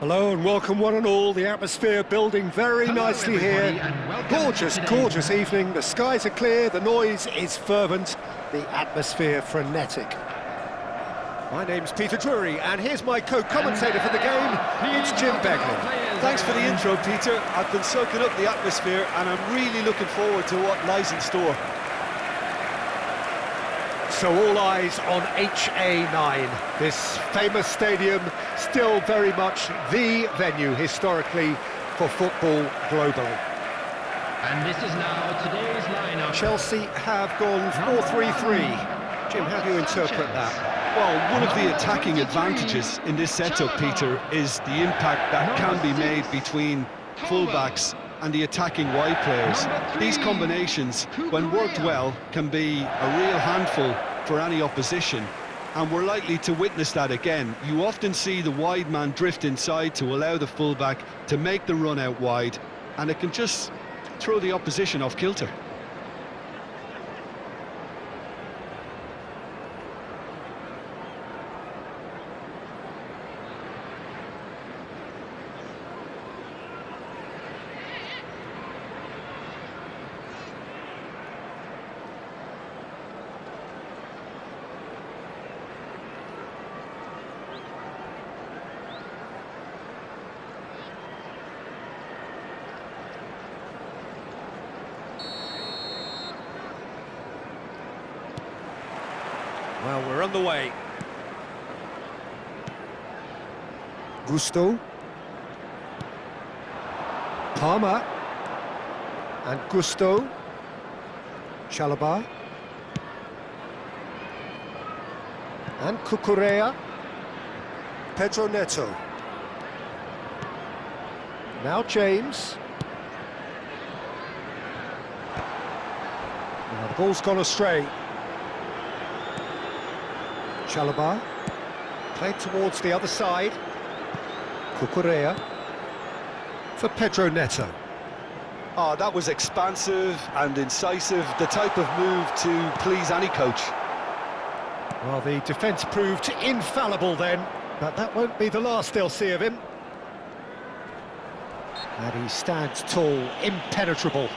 Hello and welcome one and all. The atmosphere building very nicely here. Gorgeous, gorgeous evening. The skies are clear, the noise is fervent, the atmosphere frenetic. My name's Peter Drury and here's my co-commentator for the game. It's Jim Begley. Thanks for the intro, Peter. I've been soaking up the atmosphere and I'm really looking forward to what lies in store. So all eyes on HA9, this famous stadium, still very much the venue historically for football globally. And this is now today's lineup. Chelsea have gone 4-3-3. Jim, how do you interpret that? Well, one of the attacking advantages in this setup, Peter, is the impact that can be made between fullbacks and the attacking wide players. These combinations, when worked well, can be a real handful for any opposition, and we're likely to witness that again. You often see the wide man drift inside to allow the fullback to make the run out wide, and it can just throw the opposition off kilter. Well, we're on the way. Gusto. Palmer. And Gusto. Chalobah. And Cucurella. Pedro Neto. Now James. Now the ball's gone astray. Chalobah, played towards the other side. Cucurella for Pedro Neto. Oh, that was expansive and incisive, the type of move to please any coach. Well, the defence proved infallible then, but that won't be the last they'll see of him. And he stands tall, impenetrable.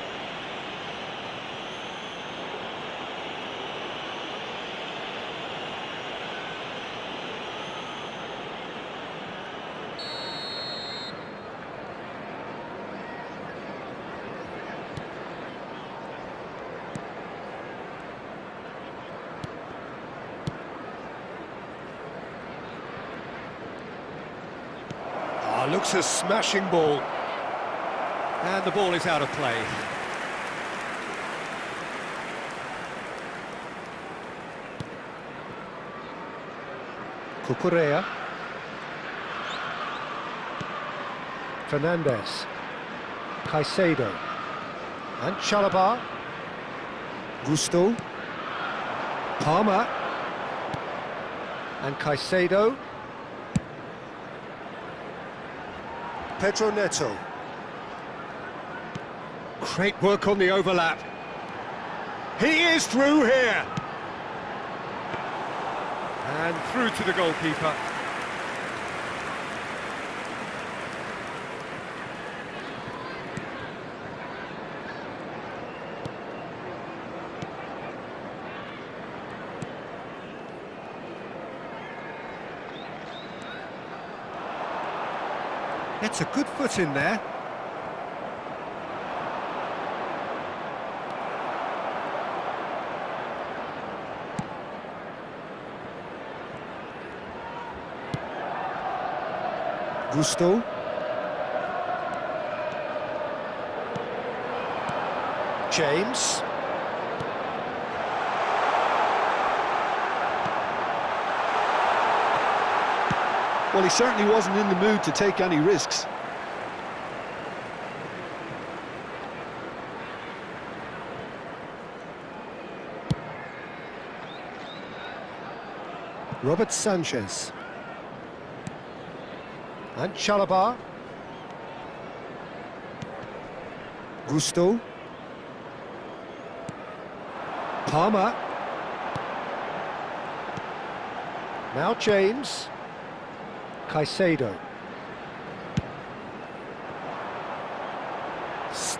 Looks a smashing ball. And the ball is out of play. Cucurella. Fernandez. Caicedo. And Chalobah. Gusto. Palmer. And Caicedo. Pedro Neto. Great work on the overlap. He is through here. And through to the goalkeeper. It's a good foot in there. Gusto. James. Well, he certainly wasn't in the mood to take any risks. Robert Sanchez. And Chalobah. Gusto. Palmer. Now James. Caicedo.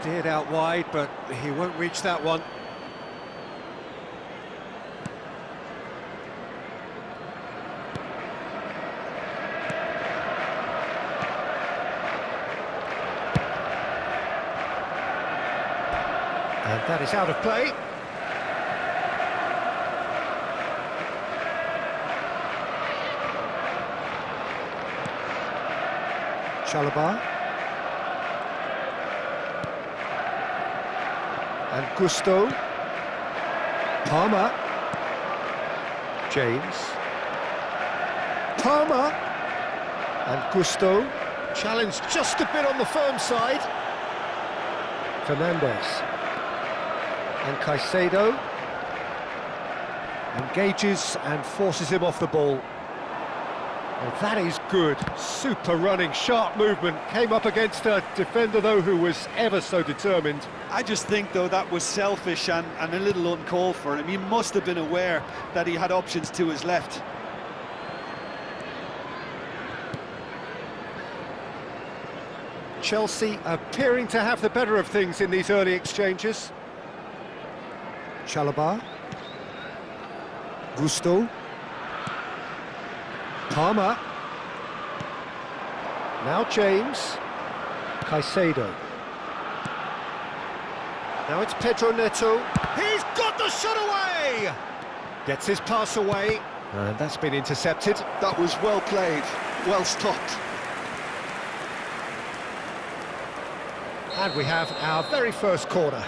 Steered out wide, but he won't reach that one. And that is out of play. Chalobah. And Gusto. Palmer. James. Palmer. And Gusto. Challenge just a bit on the firm side. Fernandez. And Caicedo. Engages and forces him off the ball. Well, that is good. Super running, sharp movement. Came up against a defender, though, who was ever so determined. I just think, though, that was selfish and a little uncalled for him. He must have been aware that he had options to his left. Chelsea appearing to have the better of things in these early exchanges. Chalobah. Gusto. Palmer. Now James. Caicedo. Now it's Pedro Neto. He's got the shot away! Gets his pass away. And that's been intercepted. That was well played, well stopped. And we have our very first corner.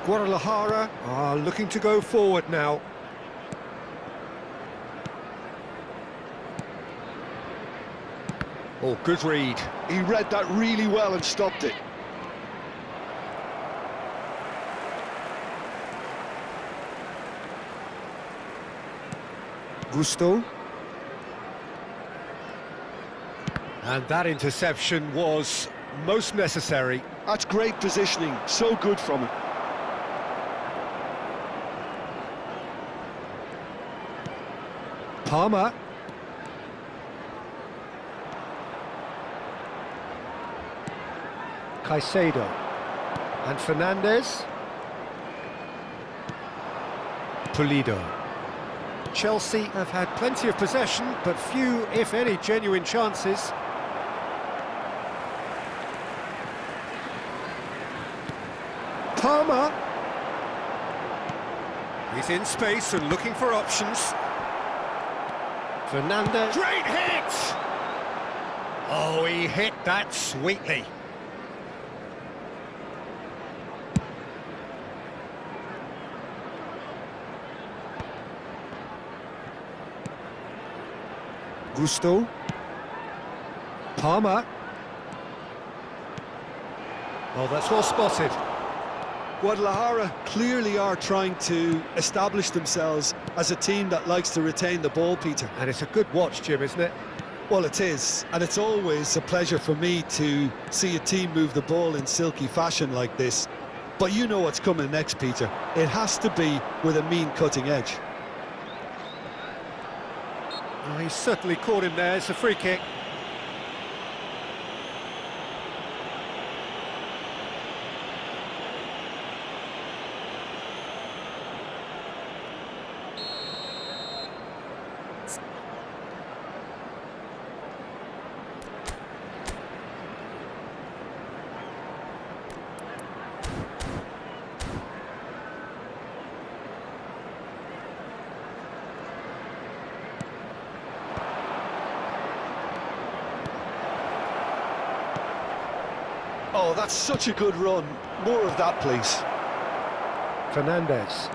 Guadalajara are looking to go forward now. Oh, good read. He read that really well and stopped it. Gusto. And that interception was most necessary. That's great positioning, so good from him. Palmer. Caicedo. And Fernandez. Pulido. Chelsea have had plenty of possession, but few, if any, genuine chances. Palmer. He's in space and looking for options. Fernandez. Great hit! Oh, he hit that sweetly. Gusto. Palmer. Oh, that's well spotted. Guadalajara clearly are trying to establish themselves as a team that likes to retain the ball, Peter. And it's a good watch, Jim, isn't it? Well, it is, and it's always a pleasure for me to see a team move the ball in silky fashion like this. But you know what's coming next, Peter. It has to be with a mean cutting edge. Oh, he certainly caught him there. It's a free kick. Oh, that's such a good run. More of that, please. Fernandez.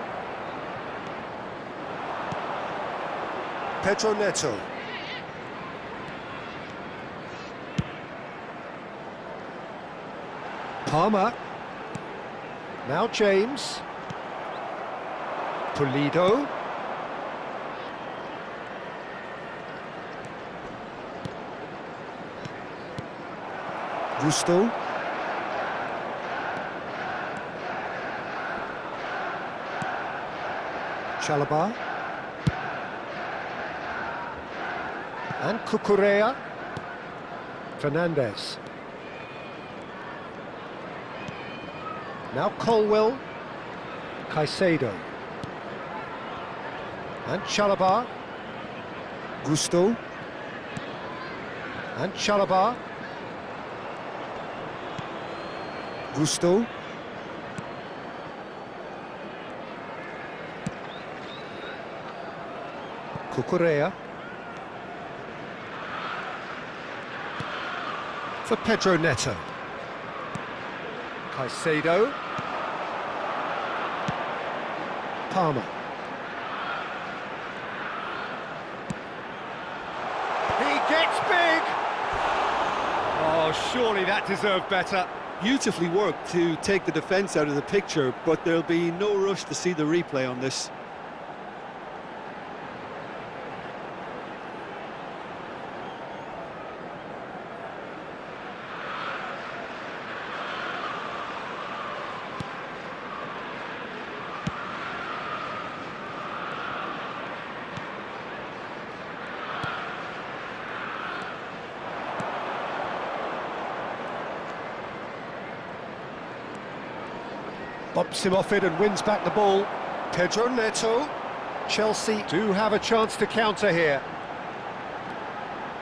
Pedro Neto. Palmer. Now James. Pulido. Gusto. Chalobah. And Cucurella. Fernandez. Now Colwill. Caicedo. And Chalobah. Gusto. And Chalobah. Gusto. Cucurella. For Pedro Neto. Caicedo. Palmer. He gets big! Oh, surely that deserved better. Beautifully worked to take the defence out of the picture, but there'll be no rush to see the replay on this. Bumps him off it and wins back the ball. Pedro Neto. Chelsea do have a chance to counter here.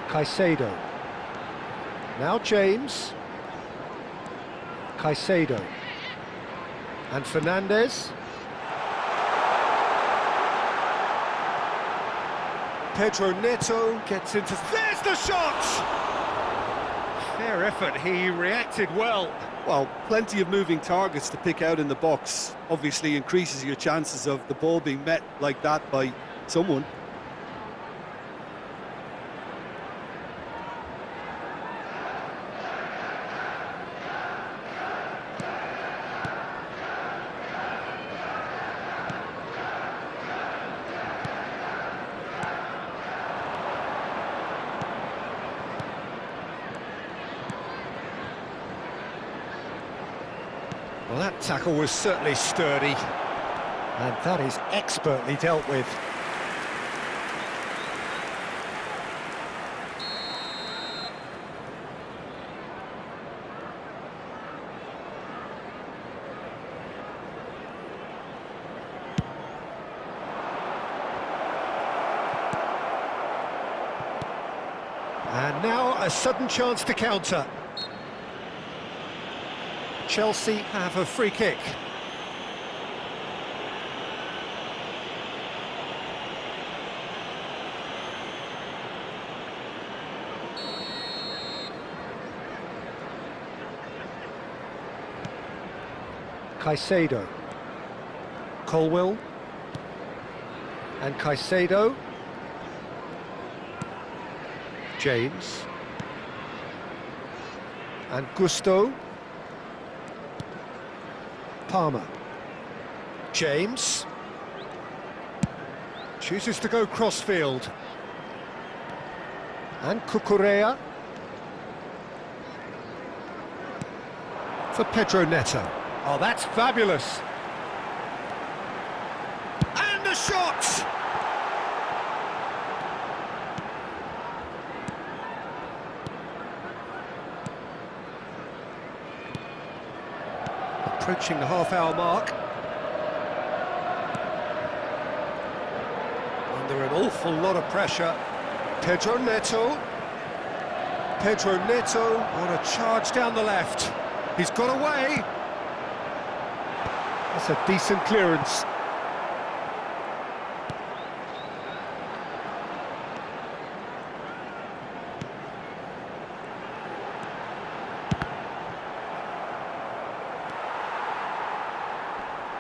Caicedo. Now James. Caicedo. And Fernandez. Pedro Neto gets into... There's the shot! Fair effort, he reacted well. Well, plenty of moving targets to pick out in the box. Obviously increases your chances of the ball being met like that by someone. Well, that tackle was certainly sturdy, and that is expertly dealt with. And now a sudden chance to counter. Chelsea have a free kick. Caicedo. Colwill. And Caicedo. James. And Gusto. Palmer. James. Chooses to go crossfield. And Cucurella. For Pedro Neto. Oh, that's fabulous. And a shot! Approaching the half-hour mark. Under an awful lot of pressure. Pedro Neto. Pedro Neto on a charge down the left. He's got away. That's a decent clearance.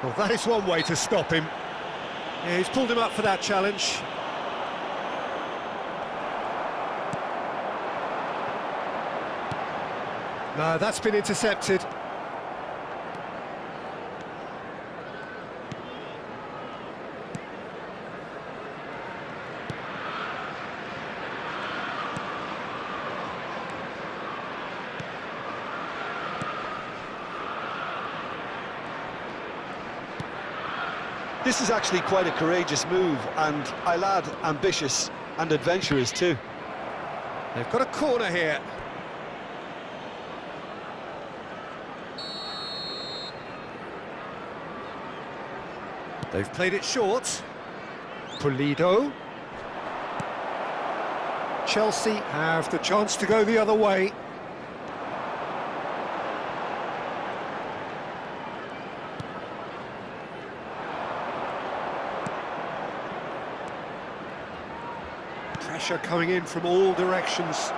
Well, that is one way to stop him. Yeah, he's pulled him up for that challenge. No, that's been intercepted. This is actually quite a courageous move, and I'll add ambitious and adventurous too. They've got a corner here. They've played it short. Pulido. Chelsea have the chance to go the other way. Pressure coming in from all directions.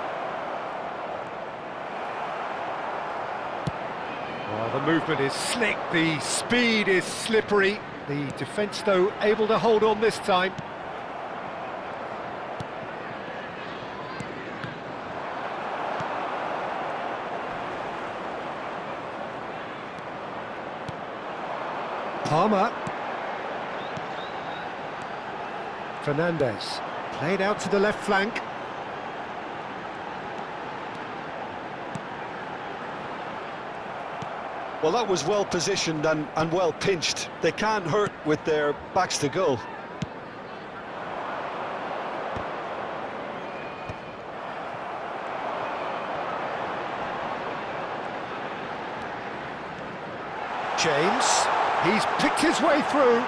Oh, the movement is slick, the speed is slippery. The defence, though, able to hold on this time. Palmer. Fernandes. Played out to the left flank. Well, that was well positioned and well pinched. They can't hurt with their backs to goal. James, he's picked his way through.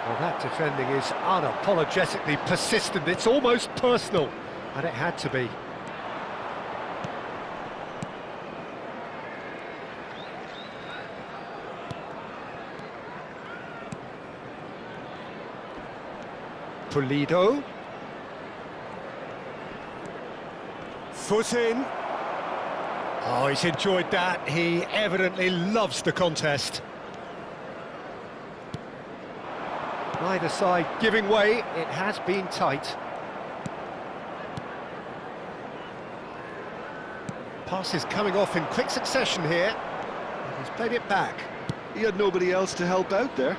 Well, that defending is unapologetically persistent. It's almost personal, and it had to be. Pulido. Foot in. Oh, he's enjoyed that. He evidently loves the contest. Neither side giving way. It has been tight. Passes coming off in quick succession here. And he's played it back. He had nobody else to help out there.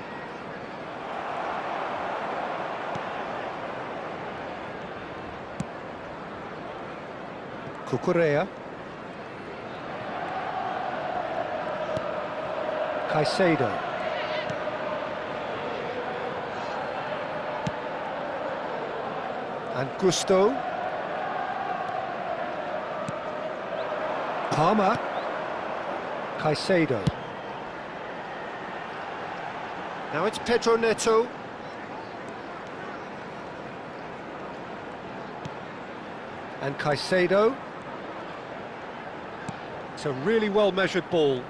Cucurella. Caicedo. And Gusto. Palmer. Caicedo. Now it's Pedro Neto. And Caicedo. It's a really well-measured ball.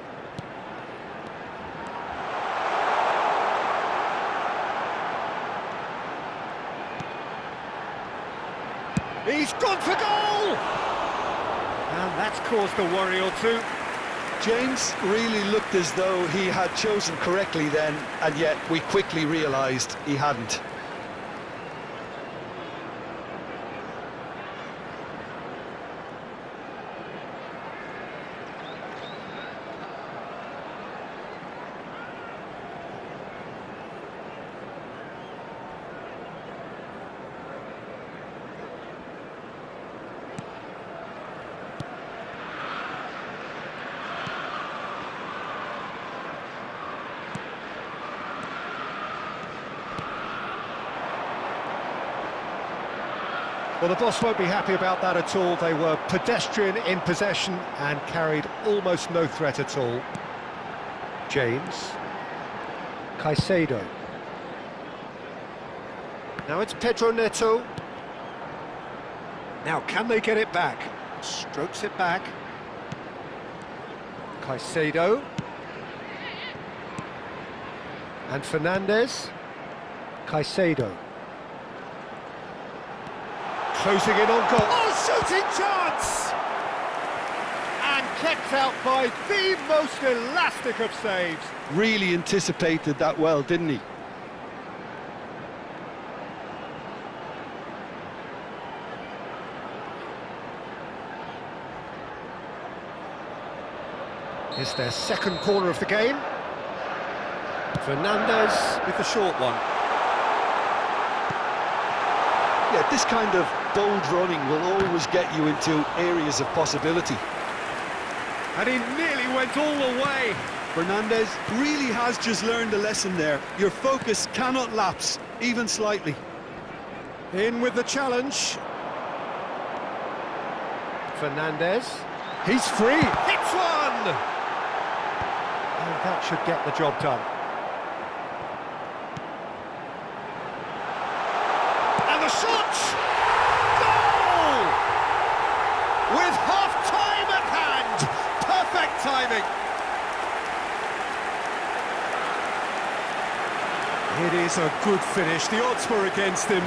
He's gone for goal! And that's caused a worry or two. James really looked as though he had chosen correctly then, and yet we quickly realised he hadn't. Well, the boss won't be happy about that at all. They were pedestrian in possession and carried almost no threat at all. James. Caicedo. Now it's Pedro Neto. Now, can they get it back? Strokes it back. Caicedo. And Fernandes. Caicedo. Closing in on goal. Oh, shooting chance! And kept out by the most elastic of saves. Really anticipated that well, didn't he? Is their second corner of the game. Fernandes with the short one. Yeah, this kind of bold running will always get you into areas of possibility. And he nearly went all the way. Fernandes really has just learned a lesson there. Your focus cannot lapse, even slightly. In with the challenge. Fernandez. He's free. Hits one! And that should get the job done. And the shot! Goal! With half-time at hand. Perfect timing. It is a good finish. The odds were against him.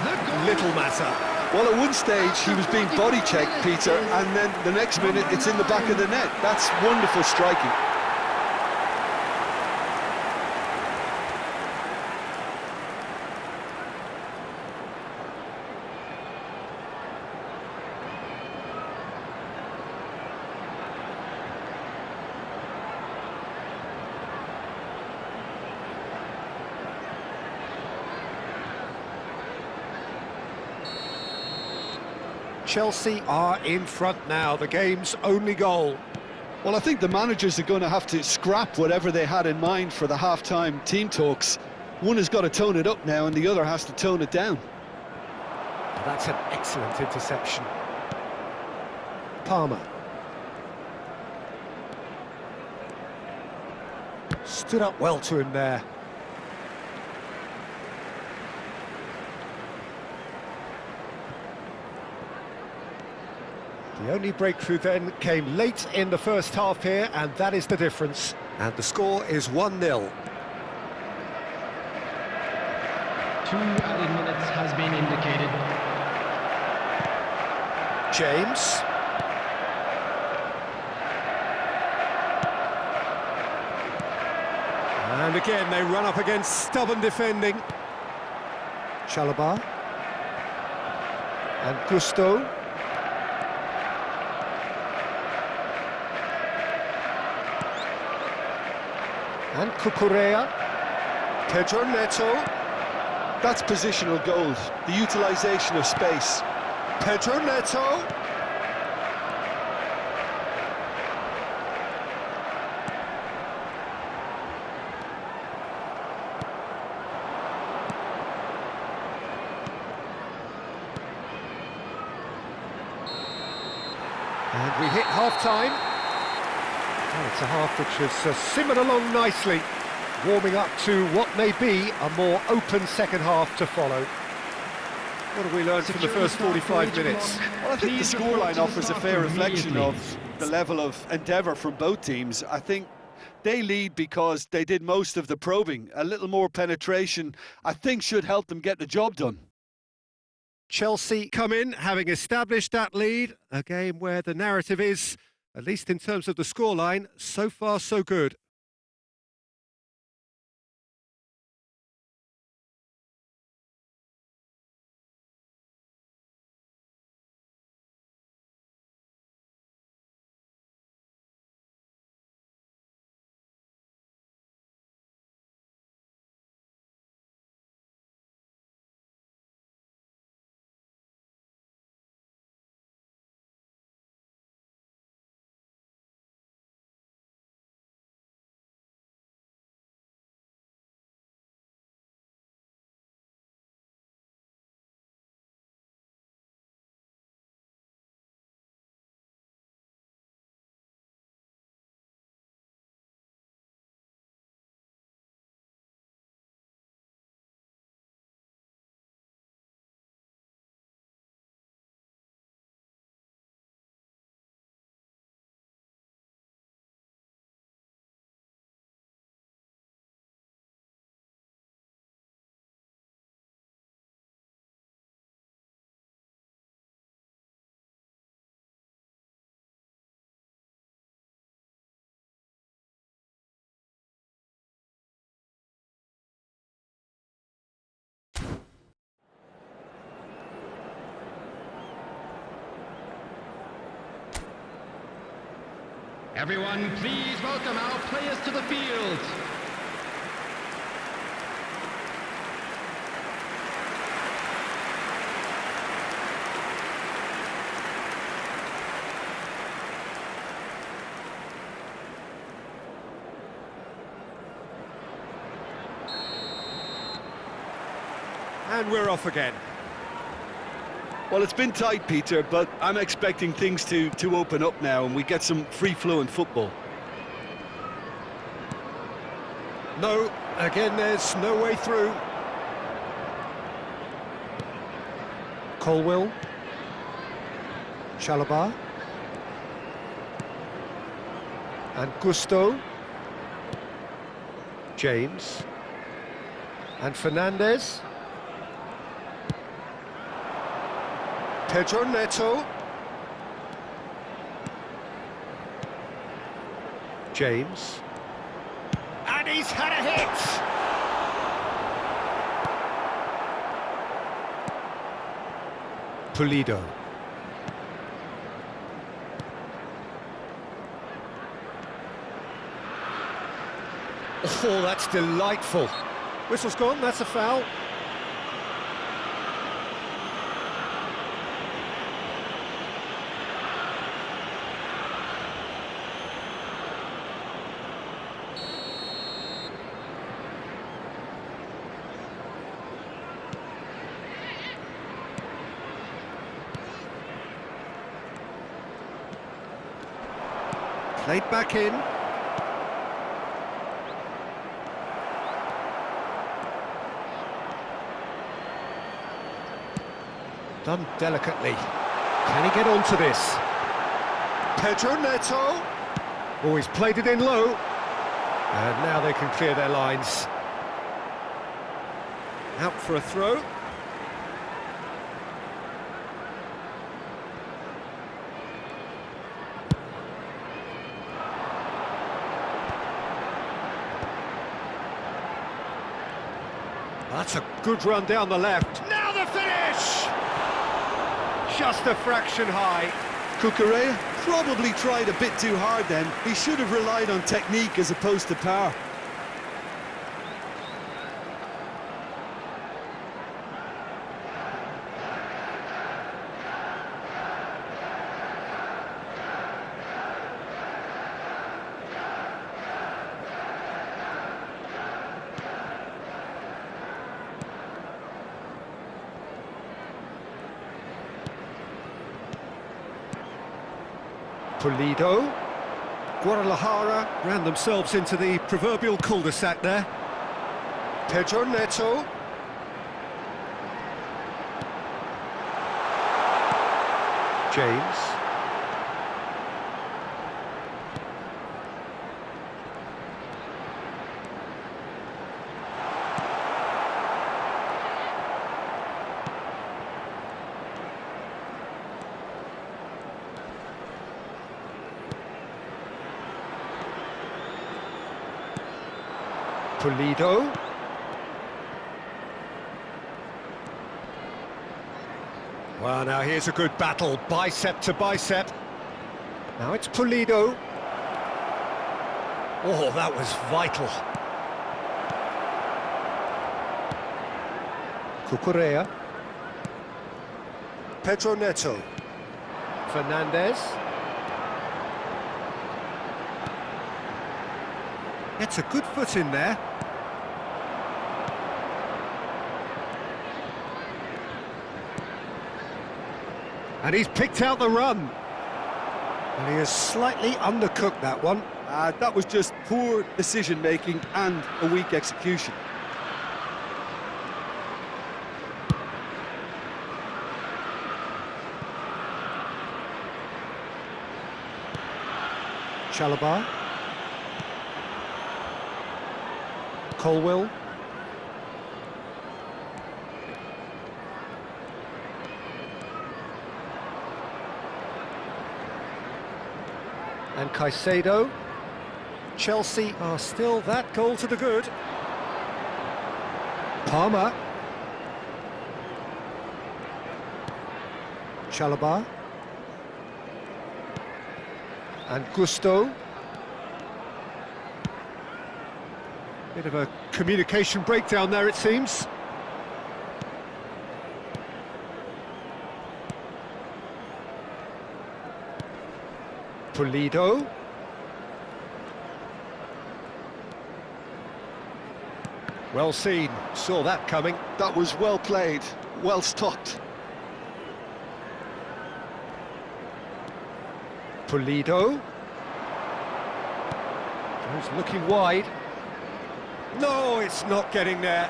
Little matter. Well, at one stage he was being body checked, Peter, and then the next minute it's in the back of the net. That's wonderful striking. Chelsea are in front now, the game's only goal. Well, I think the managers are going to have to scrap whatever they had in mind for the half-time team talks. One has got to tone it up now and the other has to tone it down. That's an excellent interception. Palmer. Stood up well to him there. The only breakthrough then came late in the first half here, and that is the difference. And the score is 1-0. 2 added minutes has been indicated. James. And again, they run up against stubborn defending. Chalobah. And Gusto. And Cucurella. Pedro Neto. That's positional goals, the utilisation of space. Pedro Neto. And we hit half-time. Oh, it's a half which has simmered along nicely, warming up to what may be a more open second half to follow. What have we learned from the first 45 minutes? Well, I think the scoreline offers a fair reflection of the level of endeavour from both teams. I think they lead because they did most of the probing. A little more penetration, I think, should help them get the job done. Chelsea come in, having established that lead, a game where the narrative is, at least in terms of the scoreline, so far so good. Everyone, please welcome our players to the field. And we're off again. Well, it's been tight, Peter, but I'm expecting things to open up now and we get some free-flowing football. No, again there's no way through. Colwill. Chalobah. And Gusto. James. And Fernandez. Pedro Neto. James. And he's had a hit! Pulido. Oh, that's delightful. Whistle's gone, that's a foul. Played back in. Done delicately. Can he get onto this? Pedro Neto. Oh, he's played it in low. And now they can clear their lines. Out for a throw. That's a good run down the left. Now the finish! Just a fraction high. Cucurella probably tried a bit too hard then. He should have relied on technique as opposed to power. Pulido. Guadalajara ran themselves into the proverbial cul-de-sac there. Pedro Neto. James. Pulido. Well, now here's a good battle, bicep to bicep. Now it's Pulido. Oh, that was vital. Cucurella. Pedro Neto. Fernandez. Gets a good foot in there. And he's picked out the run. And he has slightly undercooked that one. That was just poor decision-making and a weak execution. Chalobah. Colwill. And Caicedo. Chelsea are still that goal to the good. Palmer. Chalobah. And Gusto. Bit of a communication breakdown there, it seems. Pulido. Well seen, saw that coming. That was well played, well stopped. Pulido. He's looking wide. No, it's not getting there.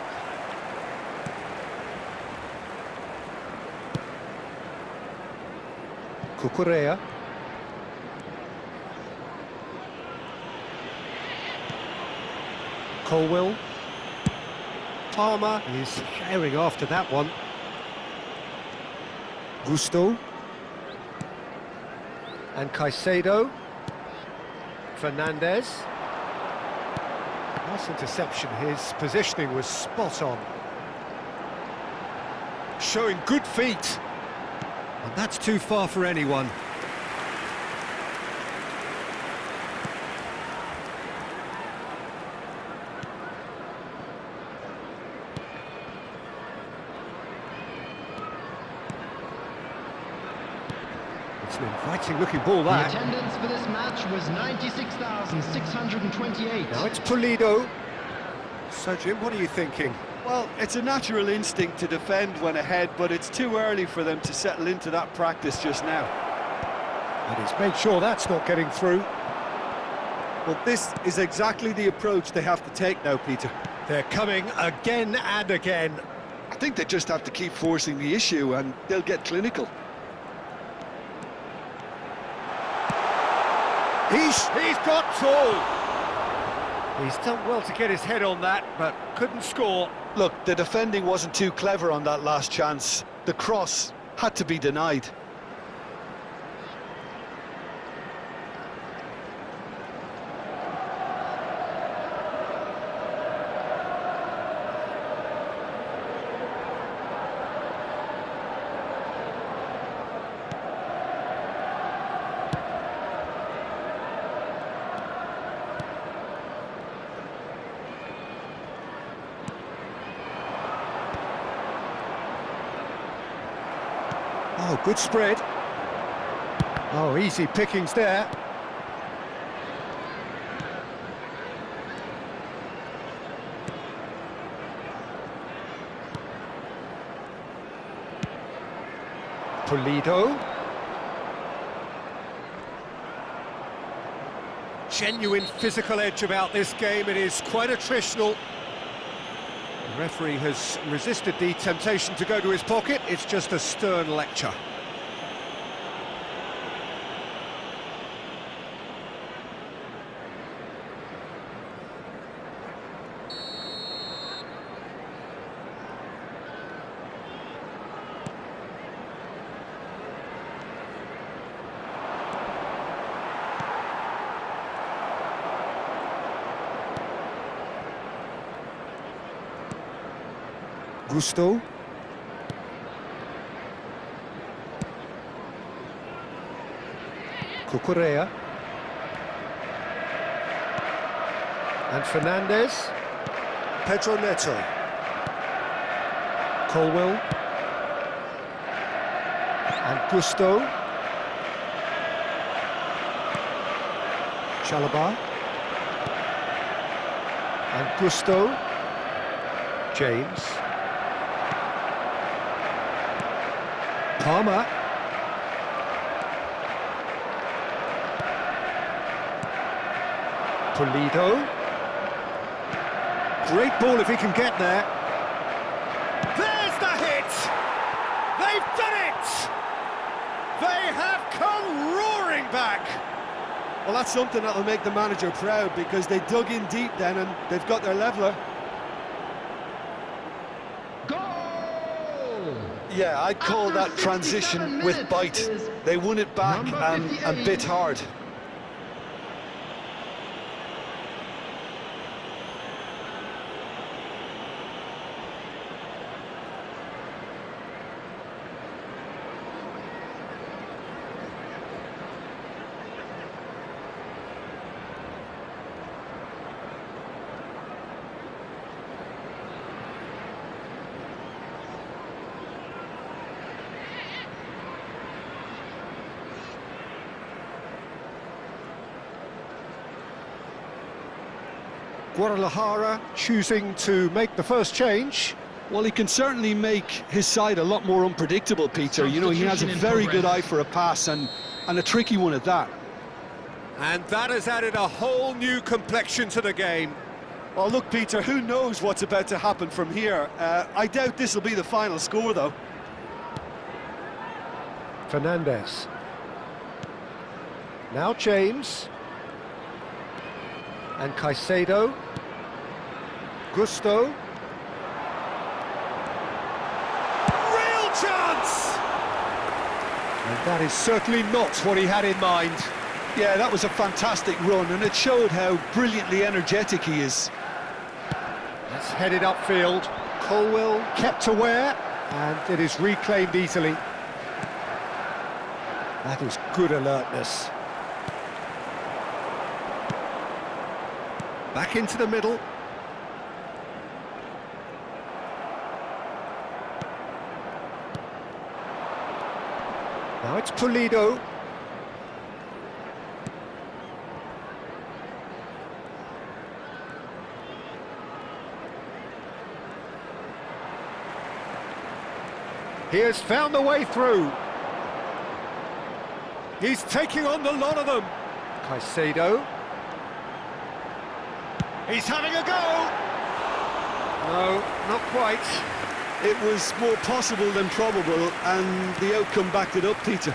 Cucurella. Colwill. Palmer is sharing after that one. Gusto. And Caicedo. Fernandez. Nice interception, his positioning was spot on. Showing good feet. And that's too far for anyone. It's an inviting looking ball, The that. attendance for this match was 96,628. Now it's Pulido. So Jim, what are you thinking? Well, it's a natural instinct to defend when ahead, but it's too early for them to settle into that practice just now. And he's made sure that's not getting through. Well, this is exactly the approach they have to take now, Peter. They're coming again and again. I think they just have to keep forcing the issue and they'll get clinical. He's got all. He's done well to get his head on that, but couldn't score. Look, the defending wasn't too clever on that last chance. The cross had to be denied. Oh, good spread. Oh, easy pickings there. Pulido. Genuine physical edge about this game. It is quite attritional. The referee has resisted the temptation to go to his pocket. It's just a stern lecture. Gusto. Cucurella. And Fernandez. Pedro Neto. Colwill. And Gusto. Chalobah. And Gusto. James. Palmer. Pulido. Great ball if he can get there. There's the hit! They've done it! They have come roaring back! Well, that's something that'll make the manager proud because they dug in deep then and they've got their leveller. Yeah, I'd call that transition with bite. They won it back and bit hard. Guadalajara choosing to make the first change. Well, he can certainly make his side a lot more unpredictable, Peter. You know, he has a very good eye for a pass and a tricky one at that. And that has added a whole new complexion to the game. Well, look, Peter, who knows what's about to happen from here? I doubt this will be the final score, though. Fernandez. Now James. And Caicedo. Gusto. Real chance! And that is certainly not what he had in mind. Yeah, that was a fantastic run, and it showed how brilliantly energetic he is. That's headed upfield. Colwill kept aware, and it is reclaimed easily. That is good alertness. Back into the middle. Now it's Pulido. He has found a way through. He's taking on the lot of them. Caicedo. He's having a go. No, not quite. It was more possible than probable, and the outcome backed it up, Peter.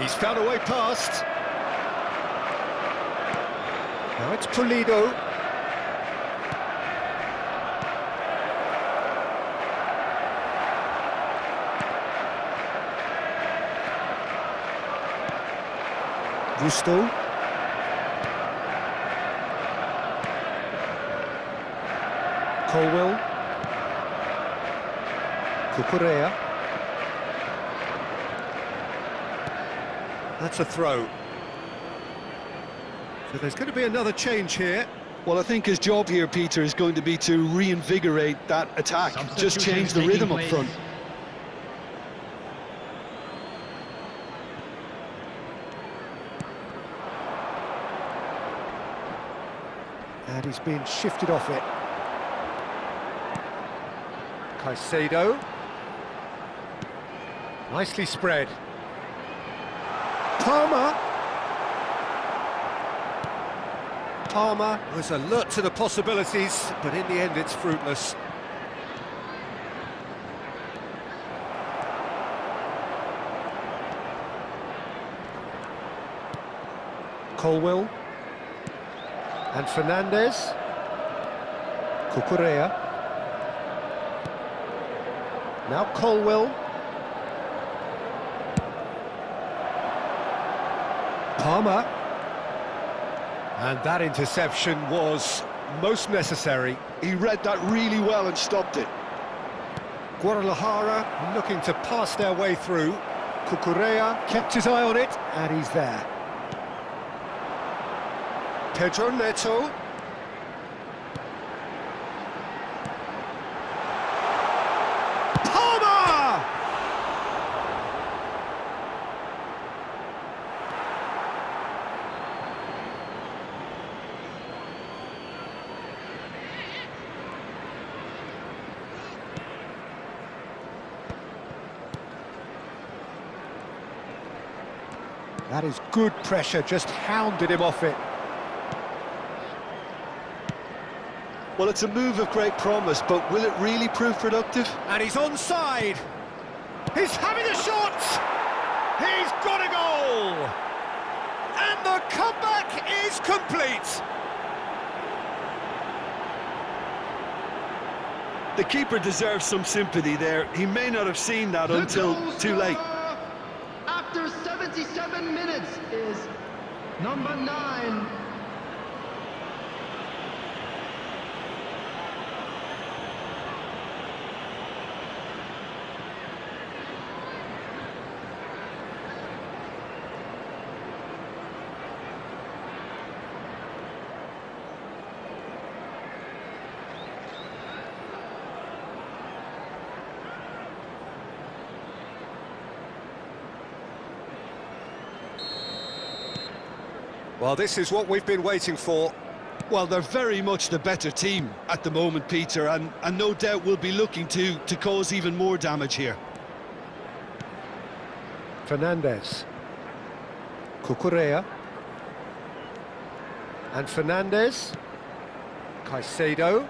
He's found a way past. Now it's Pulido. Gusto. Colwill. Cucurella. That's a throw. So there's going to be another change here. Well, I think his job here, Peter, is going to be to reinvigorate that attack. Just change the rhythm up front. And he's been shifted off it. Caicedo. Nicely spread. Palmer was alert to the possibilities, but in the end it's fruitless. Colwill. And Fernandez. Cucurella. Now Colwill. Palmer. And that interception was most necessary. He read that really well and stopped it. Guadalajara looking to pass their way through. Cucurella kept his eye on it, and he's there. Pedro Neto. Palmer! That is good pressure, just hounded him off it. Well, it's a move of great promise, but will it really prove productive? And he's onside. He's having a shot. He's got a goal. And the comeback is complete. The keeper deserves some sympathy there. He may not have seen that until too late. After 77 minutes is number 9. Well, this is what we've been waiting for. Well, they're very much the better team at the moment, Peter, and no doubt will be looking to cause even more damage here. Fernandez. Cucurella. And Fernandez. Caicedo.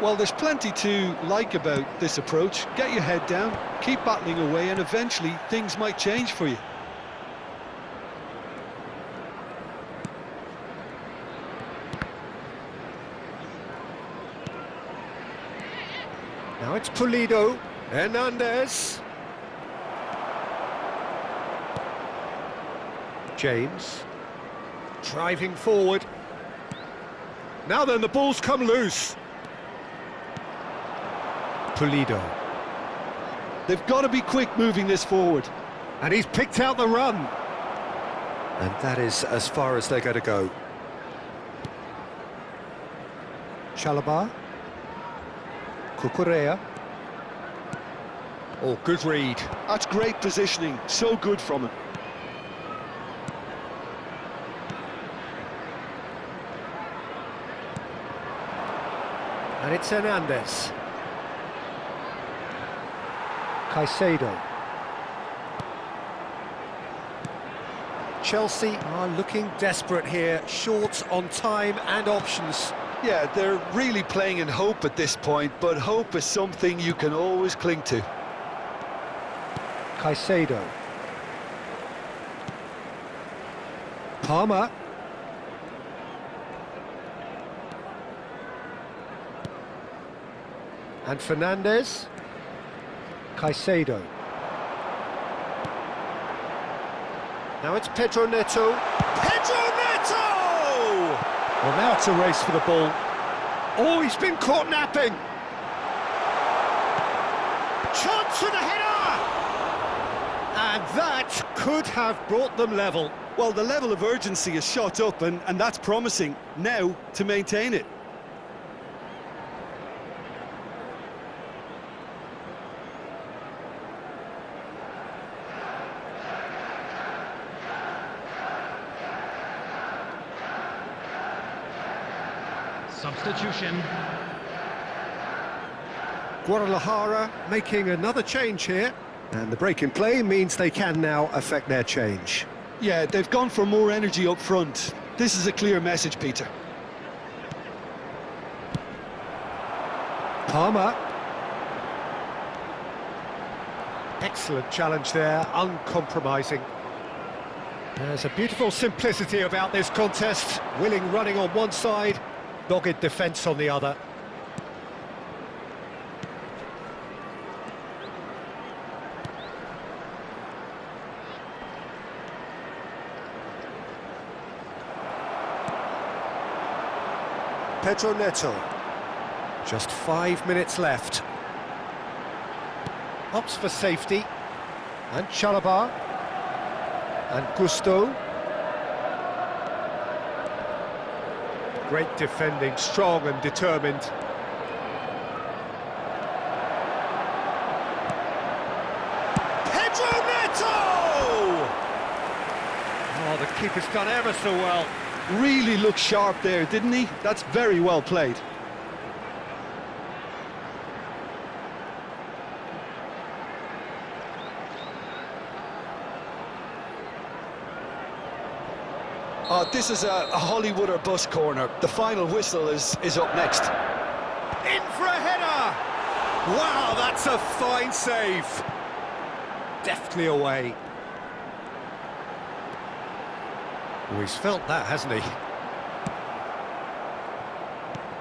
Well, there's plenty to like about this approach. Get your head down, keep battling away, and eventually things might change for you. Now it's Pulido. Hernandez. James. Driving forward. Now then, the ball's come loose. Pulido. They've got to be quick moving this forward. And he's picked out the run. And that is as far as they're going to go. Chalobah. Cucurella. Oh, good read. That's great positioning, so good from him. And it's Hernandez. Caicedo. Chelsea are looking desperate here, short on time and options. Yeah, they're really playing in hope at this point, but hope is something you can always cling to. Caicedo. Palmer. And Fernandez. Caicedo. Now it's Pedro Neto. Pedro Neto! Well, now it's a race for the ball. Oh, he's been caught napping. Chance for the header! And that could have brought them level. Well, the level of urgency is shot up, and that's promising. Now to maintain it. Substitution. Guadalajara making another change here. And the break in play means they can now affect their change. Yeah, they've gone for more energy up front. This is a clear message, Peter. Palmer. Excellent challenge there, uncompromising. There's a beautiful simplicity about this contest. Willing running on one side, dogged defence on the other. Pedro Neto. Just 5 minutes left. Opts for safety. And Chalobah. And Gusto. Great defending, strong and determined. Pedro Neto! Oh, the keeper's done ever so well. Really looked sharp there, didn't he? That's very well played. This is a Hollywood or bust corner. The final whistle is up next. In for a header! Wow, that's a fine save. Deftly away. Oh, he's felt that, hasn't he?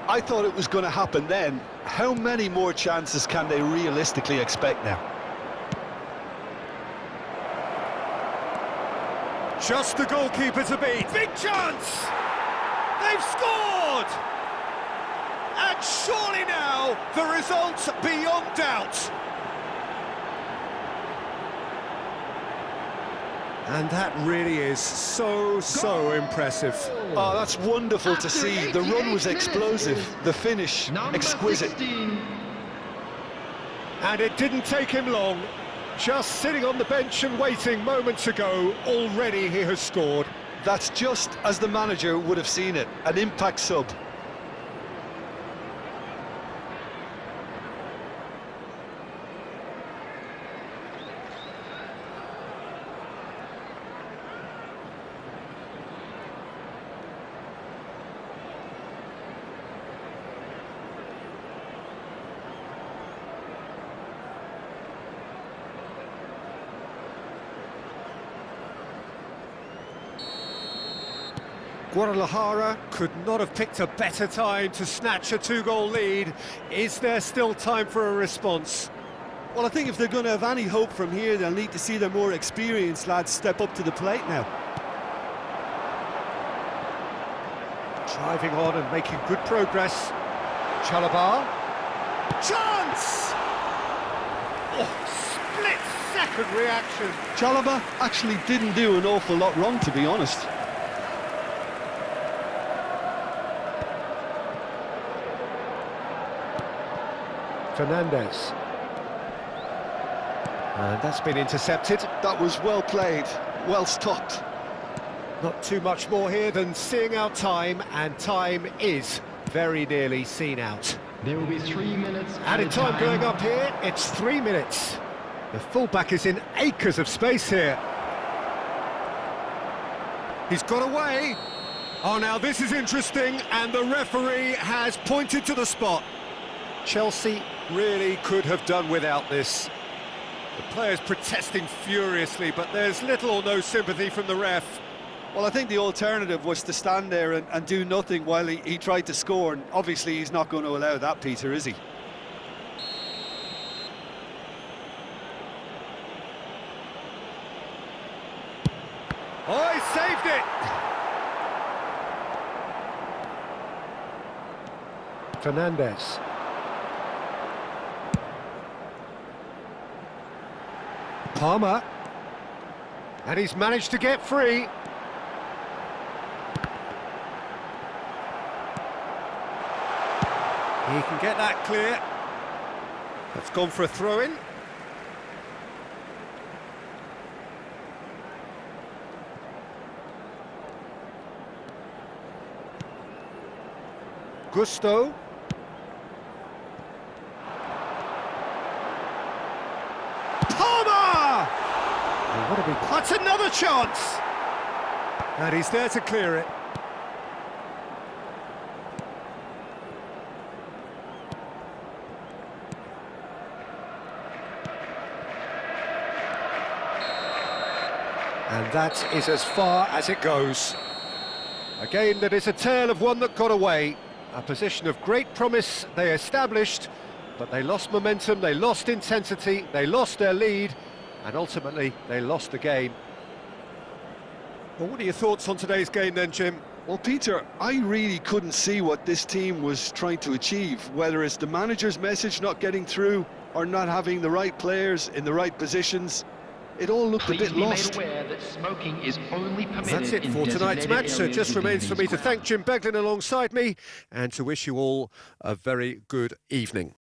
I thought it was going to happen then. How many more chances can they realistically expect now? Just the goalkeeper to beat. Big chance! They've scored! And surely now, the result's beyond doubt. And that really is so impressive. Oh, that's wonderful to see. The run was explosive, the finish exquisite. 16. And it didn't take him long. Just sitting on the bench and waiting moments ago, already he has scored. That's just as the manager would have seen it, an impact sub. Guadalajara could not have picked a better time to snatch a two-goal lead. Is there still time for a response? Well, I think if they're going to have any hope from here, they'll need to see their more experienced lads step up to the plate now. Driving on and making good progress. Chalabar. Chance! Oh, split-second reaction. Chalaba actually didn't do an awful lot wrong, to be honest. Fernandez. And that's been intercepted. That was well played, well stopped. Not too much more here than seeing out time, and time is very nearly seen out. There will be 3 minutes. Added time going up here, it's 3 minutes. The fullback is in acres of space here. He's got away. Oh, now this is interesting, and the referee has pointed to the spot. Chelsea really could have done without this. The players protesting furiously, but there's little or no sympathy from the ref. Well, I think the alternative was to stand there and do nothing while he tried to score, and obviously he's not going to allow that, Peter, is he? Oh, he saved it! Fernandez. Palmer. And he's managed to get free. He can get that clear. That's gone for a throw-in. Gusto. Palmer! That's another chance! And he's there to clear it. And that is as far as it goes. A game that is a tale of one that got away. A position of great promise they established, but they lost momentum, they lost intensity, they lost their lead, and ultimately they lost the game. Well, what are your thoughts on today's game then, Jim? Well, Peter, I really couldn't see what this team was trying to achieve, whether it's the manager's message not getting through or not having the right players in the right positions. It all looked a bit lost. Please be made aware that smoking is only permitted. That's it for tonight's match, so it just remains for me to thank Jim Beglin alongside me and to wish you all a very good evening.